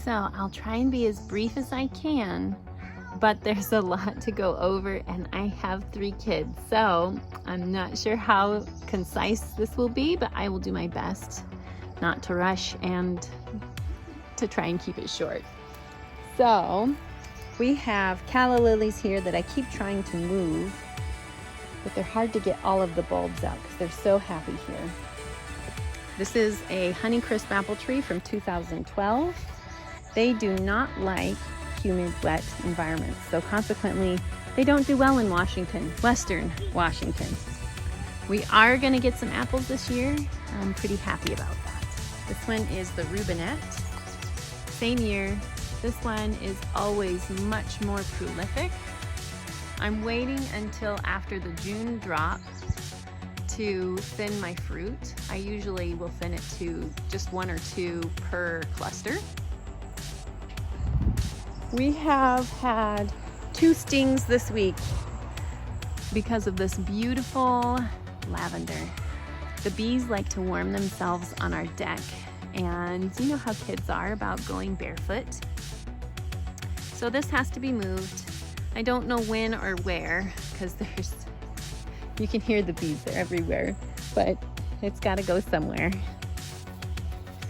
So I'll try and be as brief as I can, but there's a lot to go over and I have 3 kids. So I'm not sure how concise this will be, but I will do my best not to rush and to try and keep it short. So we have Calla Lilies here that I keep trying to move, but they're hard to get all of the bulbs out because they're so happy here. This is a Honeycrisp apple tree from 2012. They do not like humid, wet environments, so consequently, they don't do well in Washington, Western Washington. We are going to get some apples this year. I'm pretty happy about that. This one is the Rubenette. Same year. This one is always much more prolific. I'm waiting until after the June drop to thin my fruit. I usually will thin it to just 1 or 2 per cluster. We have had 2 stings this week because of this beautiful lavender. The bees like to warm themselves on our deck, and you know how kids are about going barefoot. So this has to be moved. I don't know when or where because you can hear the bees, they're everywhere, but it's got to go somewhere.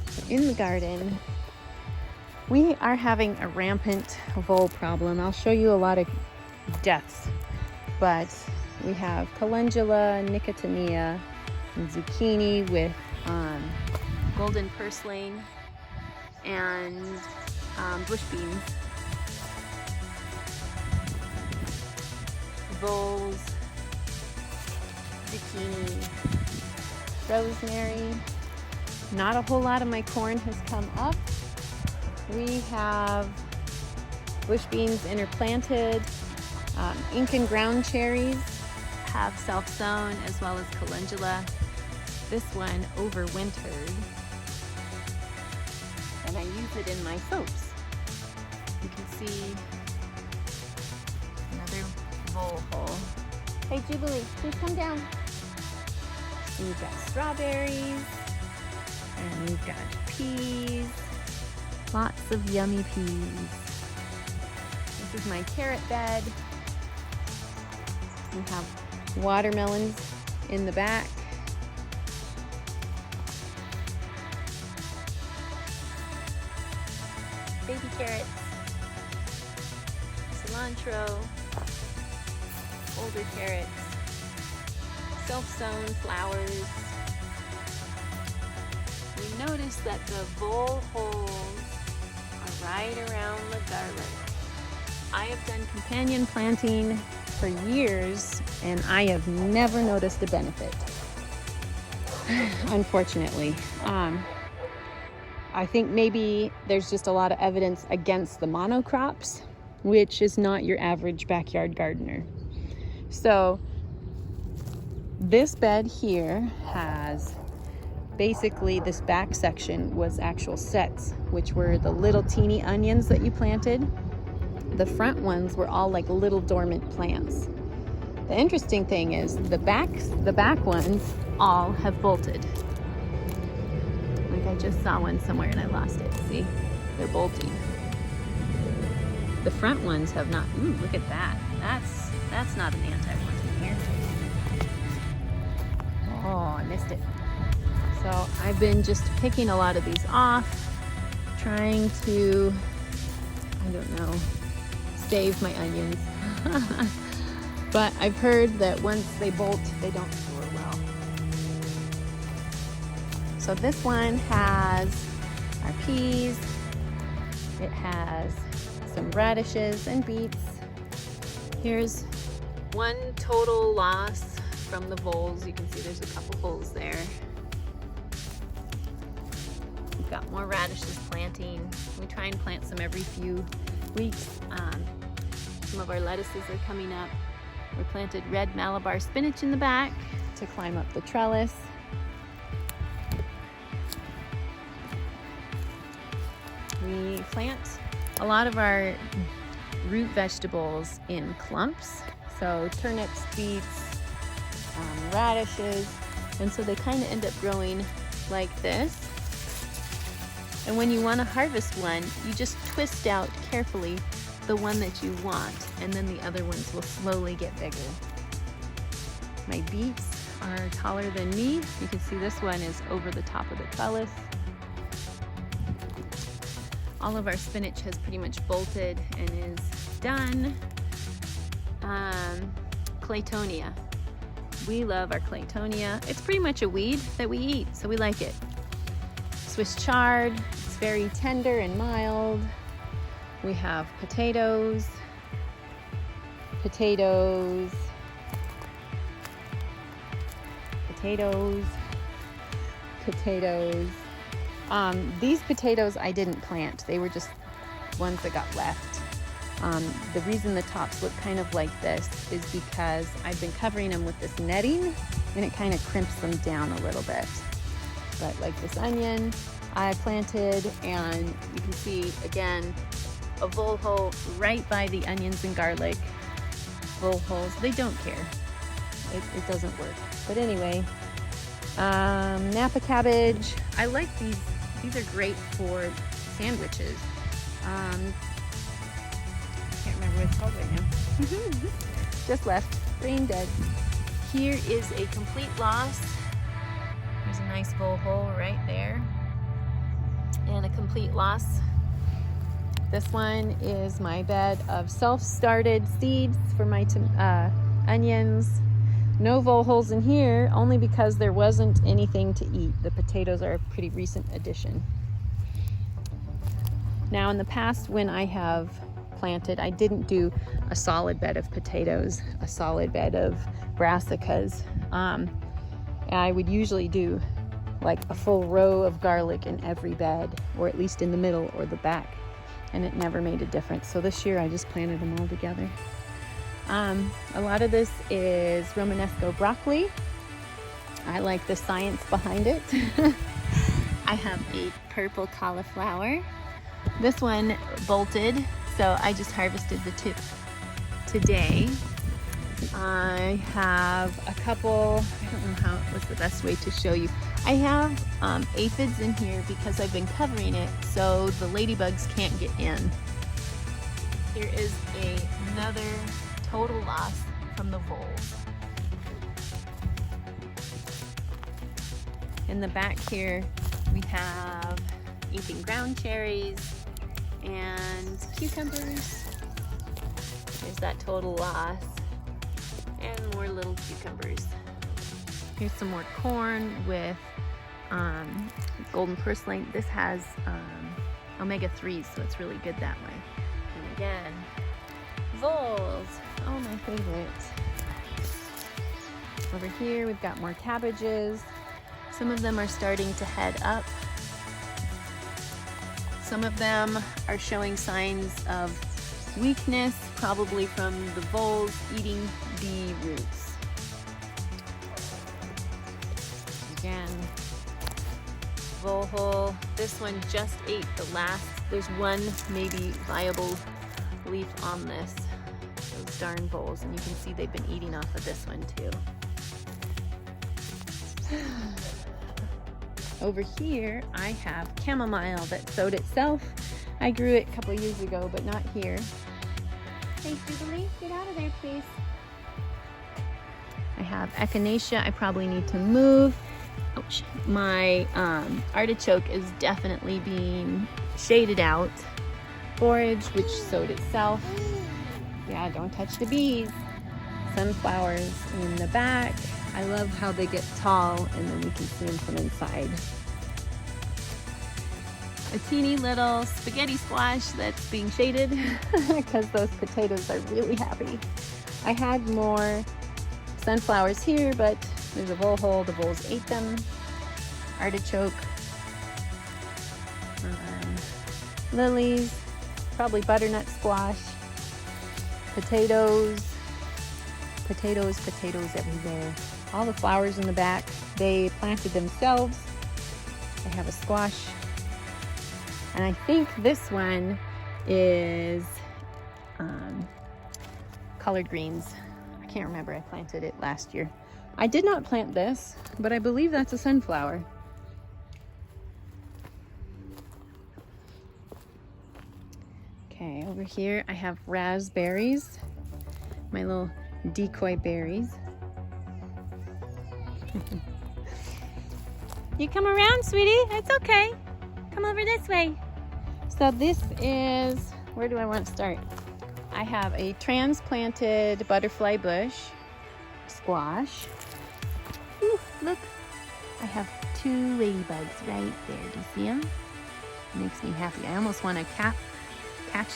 So in the garden, we are having a rampant vole problem. I'll show you a lot of deaths, but we have calendula, nicotiana, and zucchini with golden purslane and bush beans. Voles, zucchini, rosemary. Not a whole lot of my corn has come up. We have bush beans interplanted. Incan ground cherries have self-sown, as well as calendula. This one overwintered, and I use it in my soaps. You can see another vole hole. Hey Jubilee, please come down. And we've got strawberries, and we've got peas. Lots of yummy peas. This is my carrot bed. We have watermelons in the back. Baby carrots. Cilantro. Older carrots. Self-sown flowers. We notice that the vole holes are right around the garlic. I have done companion planting for years and I have never noticed a benefit, unfortunately. I think maybe there's just a lot of evidence against the monocrops, which is not your average backyard gardener. So this bed here has basically, this back section was actual sets, which were the little teeny onions that you planted. The front ones were all like little dormant plants. The interesting thing is the back ones all have bolted. Like I just saw one somewhere and I lost it. See, they're bolting. The front ones have not. Ooh, look at that. That's not an anti-bolting here. Oh, I missed it. So I've been just picking a lot of these off, trying to, I don't know, save my onions. But I've heard that once they bolt, they don't store well. So this one has our peas. It has some radishes and beets. Here's one total loss from the voles. You can see there's a couple holes there. We've got more radishes planting. We try and plant some every few weeks. Some of our lettuces are coming up. We planted red Malabar spinach in the back to climb up the trellis. We plant a lot of our root vegetables in clumps. So turnips, beets, radishes, and so they kind of end up growing like this. And when you want to harvest one, you just twist out carefully the one that you want, and then the other ones will slowly get bigger. My beets are taller than me. You can see this one is over the top of the trellis. All of our spinach has pretty much bolted and is done. Claytonia. We love our Claytonia. It's pretty much a weed that we eat, so we like it. Swiss chard, it's very tender and mild. We have potatoes, potatoes, potatoes, potatoes. These potatoes I didn't plant. They were just ones that got left. The reason the tops look kind of like this is because I've been covering them with this netting, and it kind of crimps them down a little bit. But like this onion I planted, and you can see again a vole hole right by the onions and garlic. Vole holes, they don't care. It doesn't work. But anyway, Napa cabbage. I like these. These are great for sandwiches. Can't remember what it's called right now. Just left, brain dead. Here is a complete loss. There's a nice vole hole right there. And a complete loss. This one is my bed of self-started seeds for my onions. No vole holes in here, only because there wasn't anything to eat. The potatoes are a pretty recent addition. Now in the past, when I have planted, I didn't do a solid bed of potatoes, a solid bed of brassicas. I would usually do like a full row of garlic in every bed, or at least in the middle or the back, and it never made a difference. So this year I just planted them all together. A lot of this is Romanesco broccoli. I like the science behind it. I have a purple cauliflower. This one bolted, so I just harvested the tip today. I have a couple, I don't know what's the best way to show you. I have aphids in here because I've been covering it so the ladybugs can't get in. Here is another total loss from the voles. In the back here, we have eating ground cherries and cucumbers. There's that total loss. And more little cucumbers. Here's some more corn with golden purslane. This has omega-3s, so it's really good that way. And again, voles. Oh, my favorite. Over here, we've got more cabbages. Some of them are starting to head up. Some of them are showing signs of weakness, probably from the voles eating the roots. Again, vole hole. This one just ate the last. There's one maybe viable leaf on this. Those darn voles, and you can see they've been eating off of this one too. Over here, I have chamomile that sowed itself. I grew it a couple years ago, but not here. Hey, Jubilee, get out of there, please. I have echinacea. I probably need to move. Ouch. My artichoke is definitely being shaded out. Forage, which sowed itself. Yeah, don't touch the bees. Sunflowers in the back. I love how they get tall and then we can see them from inside. A teeny little spaghetti squash that's being shaded because those potatoes are really happy. I had more sunflowers here, but there's a vole hole. The voles ate them. Artichoke. Lilies. Probably butternut squash. Potatoes. Potatoes, potatoes everywhere. All the flowers in the back, they planted themselves. They have a squash. And I think this one is collard greens. I can't remember, I planted it last year. I did not plant this, but I believe that's a sunflower. Okay, over here I have raspberries, my little decoy berries. You come around, sweetie. It's okay. Come over this way. So this is, where do I want to start? I have a transplanted butterfly bush, squash. Ooh, look. I have 2 ladybugs right there. Do you see them? It makes me happy. I almost want to catch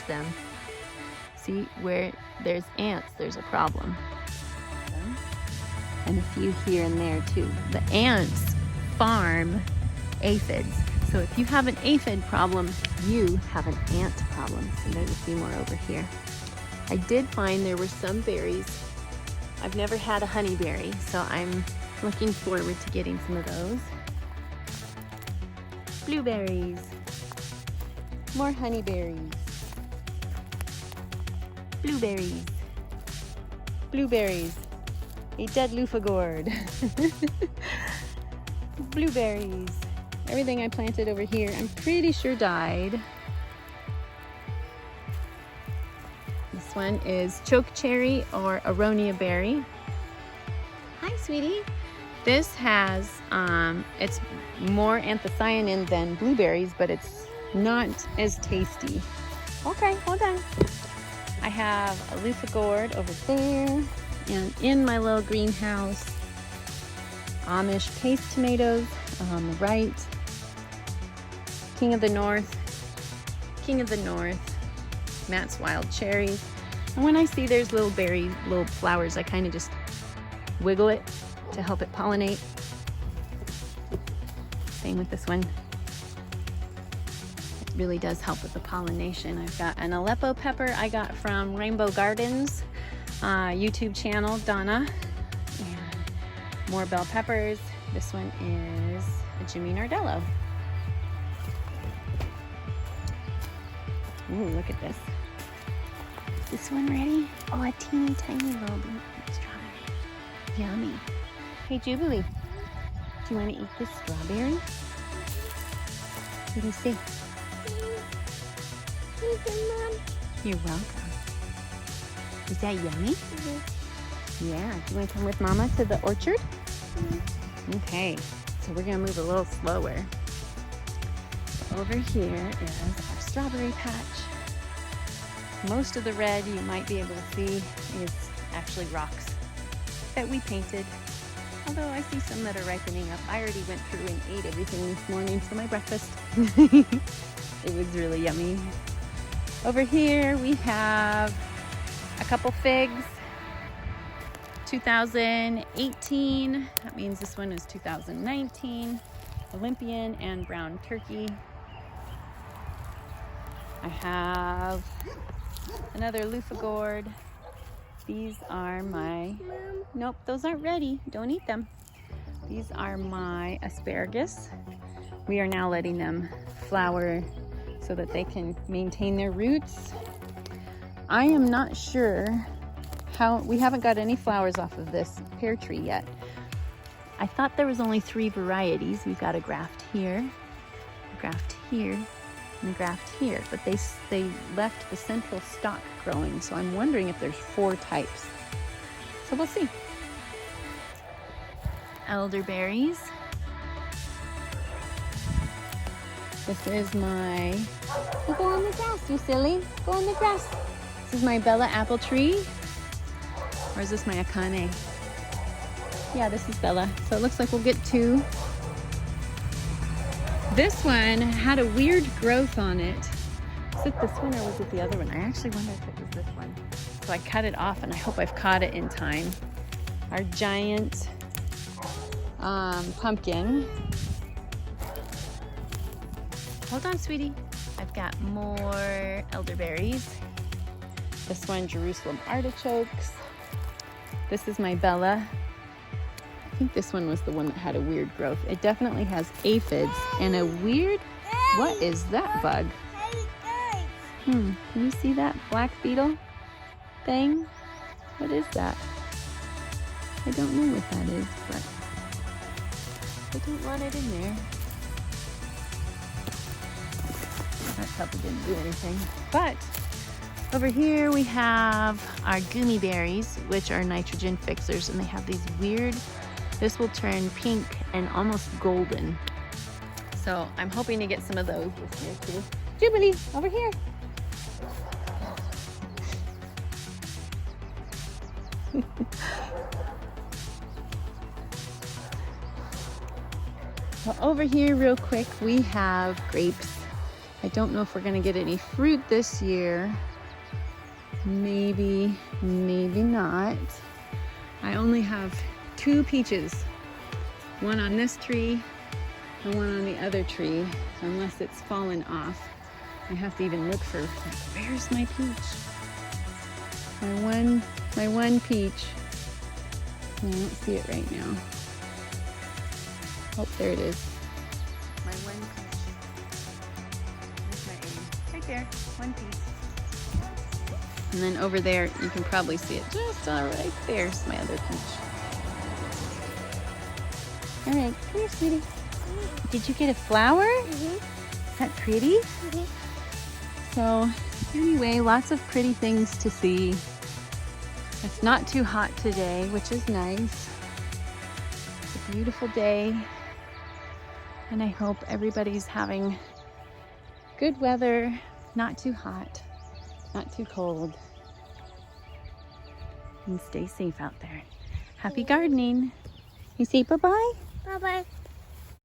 them. See, where there's ants, there's a problem. And a few here and there too. The ants farm aphids. So if you have an aphid problem, you have an ant problem. So there's a few more over here. I did find there were some berries. I've never had a honeyberry, so I'm looking forward to getting some of those. Blueberries. More honeyberries. Blueberries. Blueberries. A dead loofah gourd. Blueberries. Everything I planted over here, I'm pretty sure died. This one is chokecherry or aronia berry. Hi, sweetie. This has, it's more anthocyanin than blueberries, but it's not as tasty. Okay, hold on. I have a loofah gourd over there, and in my little greenhouse, Amish paste tomatoes on the right. King of the North, Matt's wild cherries. And when I see there's little flowers, I kind of just wiggle it to help it pollinate. Same with this one. It really does help with the pollination. I've got an Aleppo pepper I got from Rainbow Gardens YouTube channel, Donna. And more bell peppers. This one is a Jimmy Nardello. Ooh, look at this. Is this one ready? Oh, a teeny tiny little strawberry. Yummy. Hey, Jubilee, do you want to eat this strawberry? What do you say? You're welcome. Is that yummy? Mm-hmm. Yeah. Do you want to come with Mama to the orchard? Mm-hmm. Okay. So we're going to move a little slower. Over here is our strawberry patch. Most of the red you might be able to see is actually rocks that we painted. Although I see some that are ripening up. I already went through and ate everything this morning for my breakfast. It was really yummy. Over here we have a couple figs. 2018. That means this one is 2019. Olympian and brown turkey. I have another loofah gourd. These are my, nope, those aren't ready. Don't eat them. These are my asparagus. We are now letting them flower so that they can maintain their roots. I am not sure how, we haven't got any flowers off of this pear tree yet. I thought there was only 3 varieties. We've got a graft here, a graft here, and a graft here, but they left the central stalk growing, so I'm wondering if there's 4 types. So we'll see. Elderberries. This is my, oh, go on the grass, you silly. Go on the grass. This is my Bella apple tree. Or is this my Akane? Yeah, this is Bella. So it looks like we'll get 2. This one had a weird growth on it. Is it this one or was it the other one? I actually wonder if it was this one. So I cut it off and I hope I've caught it in time. Our giant pumpkin. Hold on, sweetie. I've got more elderberries. This one, Jerusalem artichokes. This is my Bella. I think this one was the one that had a weird growth. It definitely has aphids and a weird, what is that bug? Can you see that black beetle thing? What is that? I don't know what that is, but I don't want it in there. That probably didn't do anything. But Over here we have our gummy berries, which are nitrogen fixers, and they have these weird, this will turn pink and almost golden. So I'm hoping to get some of those this year too. Jubilee, over here. Well, over here real quick, we have grapes. I don't know if we're gonna get any fruit this year. Maybe, maybe not. I only have 2 peaches. One on this tree and one on the other tree. Unless it's fallen off, I have to even look for, where's my peach? My one peach. I don't see it right now. Oh, there it is. My one peach. There's my aim. Right there, one piece. And then over there, you can probably see it just right there's my other peach. All right, come here, sweetie. Did you get a flower? Mm-hmm. Is that pretty? Mm-hmm. So anyway, lots of pretty things to see. It's not too hot today, which is nice. It's a beautiful day. And I hope everybody's having good weather, not too hot, not too cold. And stay safe out there. Happy gardening. You say bye-bye? Bye-bye.